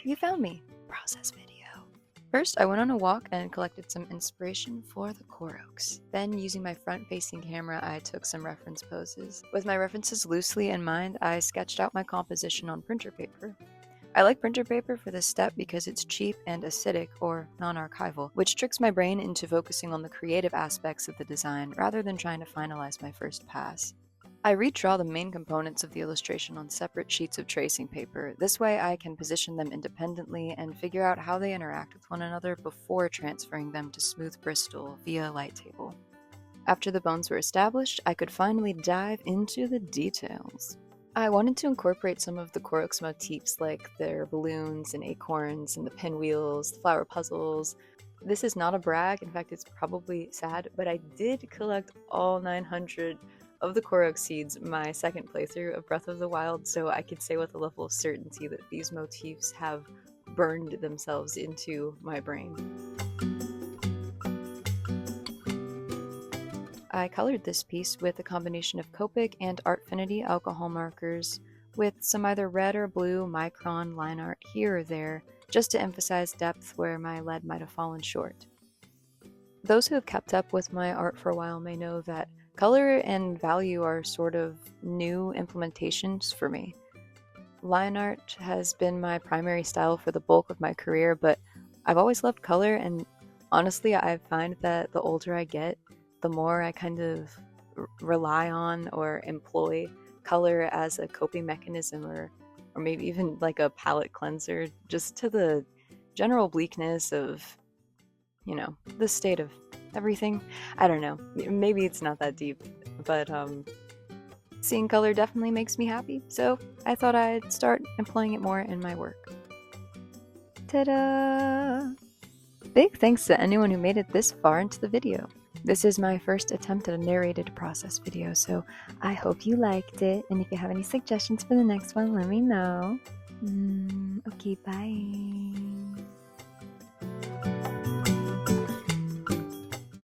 You found me. Process video. First, I went on a walk and collected some inspiration for the Koroks. Then, using my front-facing camera, I took some reference poses. With my references loosely in mind, I sketched out my composition on printer paper. I like printer paper for this step because it's cheap and acidic, or non-archival, which tricks my brain into focusing on the creative aspects of the design rather than trying to finalize my first pass. I redraw the main components of the illustration on separate sheets of tracing paper. This way I can position them independently and figure out how they interact with one another before transferring them to smooth Bristol via light table. After the bones were established, I could finally dive into the details. I wanted to incorporate some of the Koroks motifs like their balloons and acorns and the pinwheels, the flower puzzles. This is not a brag, in fact it's probably sad, but I did collect all 900 of the Korok seeds my second playthrough of Breath of the Wild, so I can say with a level of certainty that these motifs have burned themselves into my brain. I colored this piece with a combination of Copic and Artfinity alcohol markers with some either red or blue micron line art here or there, just to emphasize depth where my lead might have fallen short. Those who have kept up with my art for a while may know that color and value are sort of new implementations for me. Line art has been my primary style for the bulk of my career, but I've always loved color, and honestly I find that the older I get, the more I kind of rely on or employ color as a coping mechanism or maybe even like a palette cleanser, just to the general bleakness of, the state of everything. I don't know, maybe it's not that deep, but seeing color definitely makes me happy, so I thought I'd start employing it more in my work. Ta-da! Big thanks to anyone who made it this far into the video. This is my first attempt at a narrated process video, so I hope you liked it, and if you have any suggestions for the next one, let me know. Okay, bye.